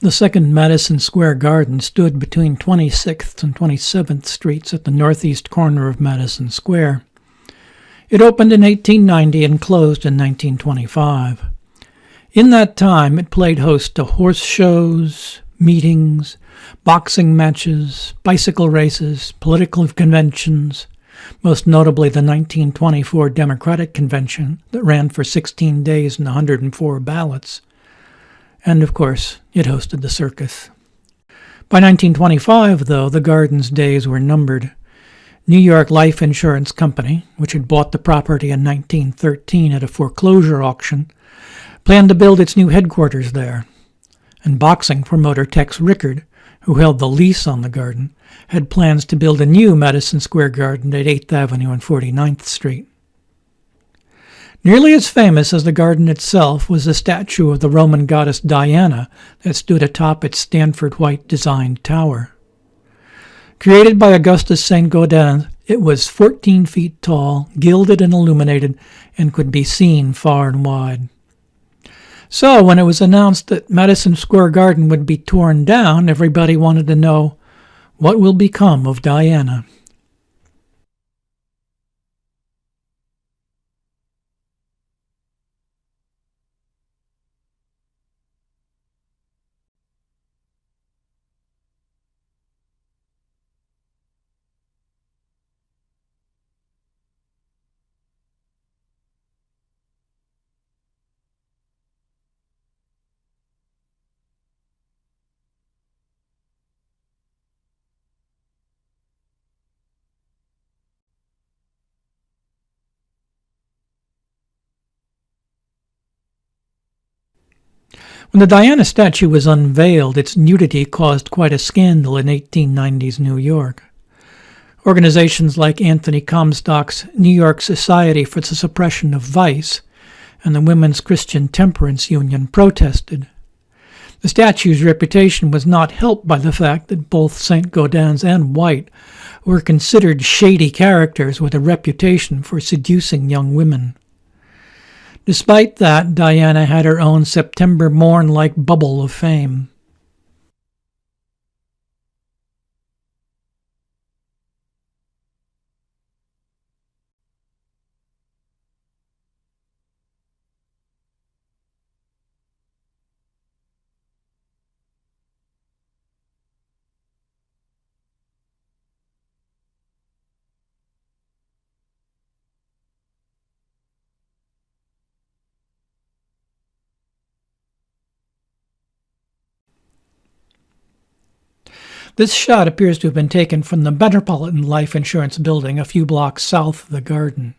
The second Madison Square Garden stood between 26th and 27th Streets at the northeast corner of Madison Square. It opened in 1890 and closed in 1925. In that time, it played host to horse shows, meetings, boxing matches, bicycle races, political conventions, most notably the 1924 Democratic Convention that ran for 16 days and 104 ballots. And, of course, it hosted the circus. By 1925, though, the Garden's days were numbered. New York Life Insurance Company, which had bought the property in 1913 at a foreclosure auction, planned to build its new headquarters there. And boxing promoter Tex Rickard, who held the lease on the Garden, had plans to build a new Madison Square Garden at 8th Avenue and 49th Street. Nearly as famous as the Garden itself was the statue of the Roman goddess Diana that stood atop its Stanford White-designed tower. Created by Augustus St. Gaudens, it was 14 feet tall, gilded and illuminated, and could be seen far and wide. So when it was announced that Madison Square Garden would be torn down, everybody wanted to know, what will become of Diana? When the Diana statue was unveiled, its nudity caused quite a scandal in 1890s New York. Organizations like Anthony Comstock's New York Society for the Suppression of Vice and the Women's Christian Temperance Union protested. The statue's reputation was not helped by the fact that both St. Gaudens and White were considered shady characters with a reputation for seducing young women. Despite that, Diana had her own September morn-like bubble of fame. This shot appears to have been taken from the Metropolitan Life Insurance building a few blocks south of the Garden.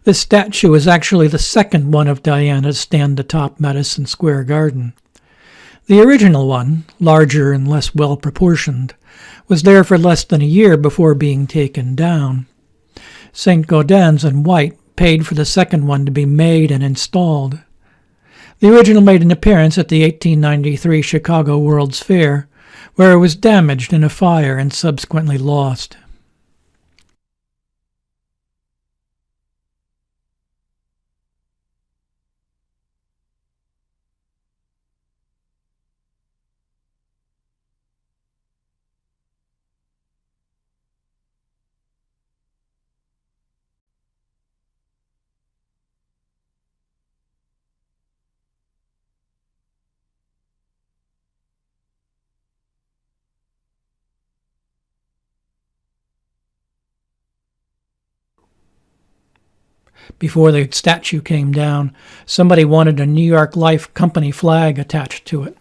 This statue is actually the second one of Diana to stand atop Madison Square Garden. The original one, larger and less well-proportioned, was there for less than a year before being taken down. St. Gaudens and White paid for the second one to be made and installed. The original made an appearance at the 1893 Chicago World's Fair, where it was damaged in a fire and subsequently lost. Before the statue came down, somebody wanted a New York Life company flag attached to it.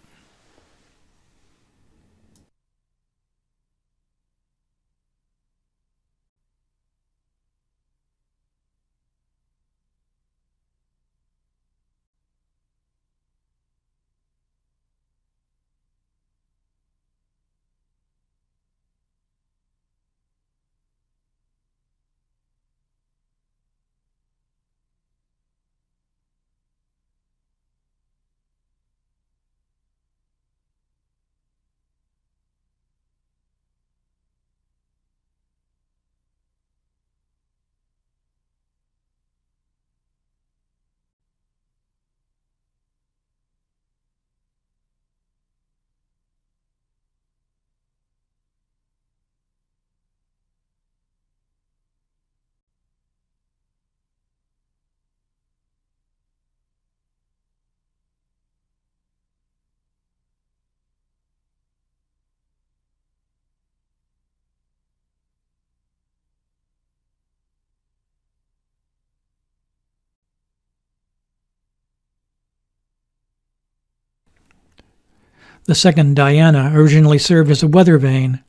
The second Diana originally served as a weather vane.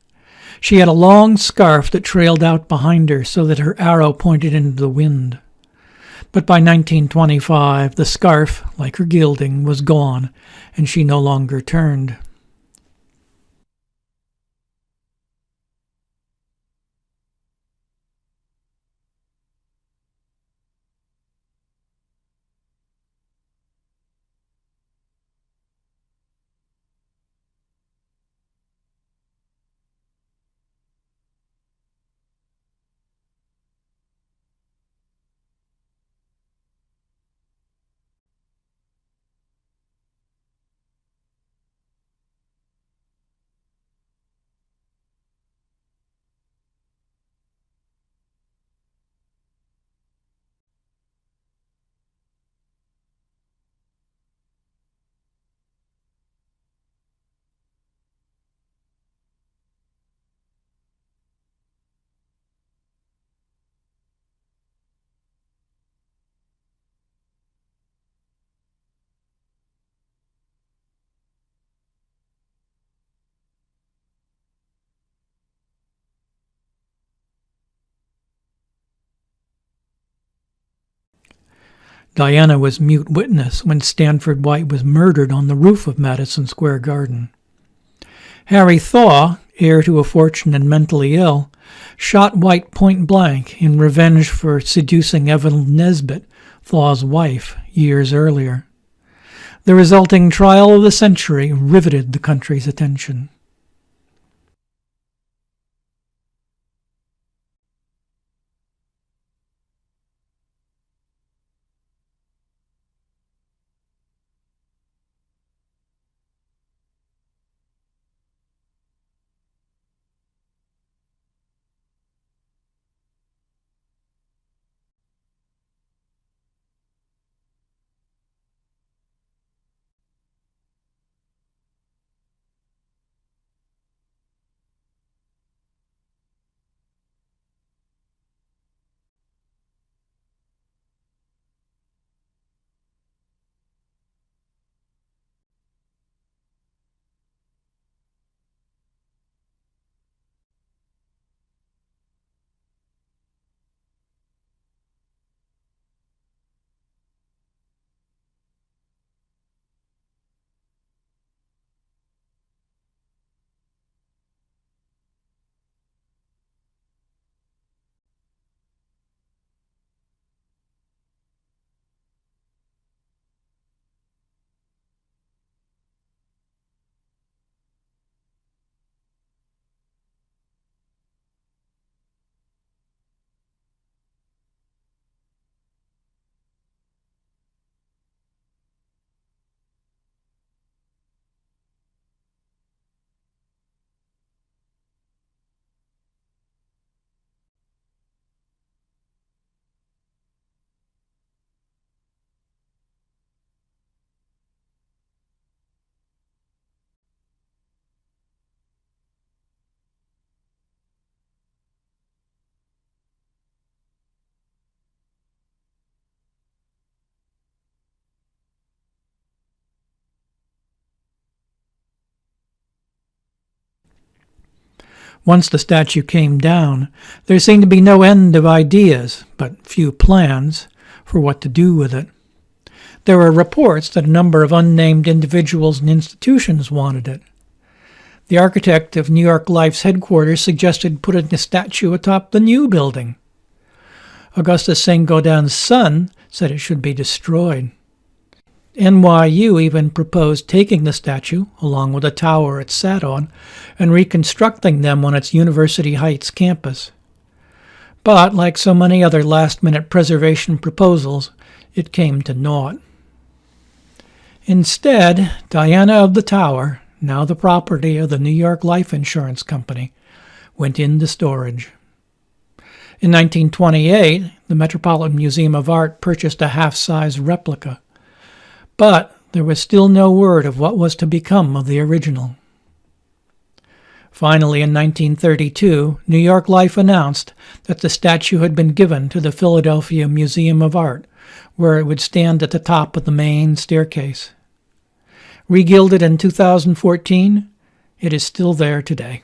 She had a long scarf that trailed out behind her so that her arrow pointed into the wind. But by 1925, the scarf, like her gilding, was gone, and she no longer turned. Diana was mute witness when Stanford White was murdered on the roof of Madison Square Garden. Harry Thaw, heir to a fortune and mentally ill, shot White point blank in revenge for seducing Evelyn Nesbit, Thaw's wife, years earlier. The resulting trial of the century riveted the country's attention. Once the statue came down, there seemed to be no end of ideas, but few plans, for what to do with it. There were reports that a number of unnamed individuals and institutions wanted it. The architect of New York Life's headquarters suggested putting the statue atop the new building. Augustus Saint-Gaudens's son said it should be destroyed. NYU even proposed taking the statue, along with the tower it sat on, and reconstructing them on its University Heights campus. But, like so many other last-minute preservation proposals, it came to naught. Instead, Diana of the Tower, now the property of the New York Life Insurance Company, went into storage. In 1928, the Metropolitan Museum of Art purchased a half-size replica. But there was still no word of what was to become of the original. Finally, in 1932, New York Life announced that the statue had been given to the Philadelphia Museum of Art, where it would stand at the top of the main staircase. Regilded in 2014, it is still there today.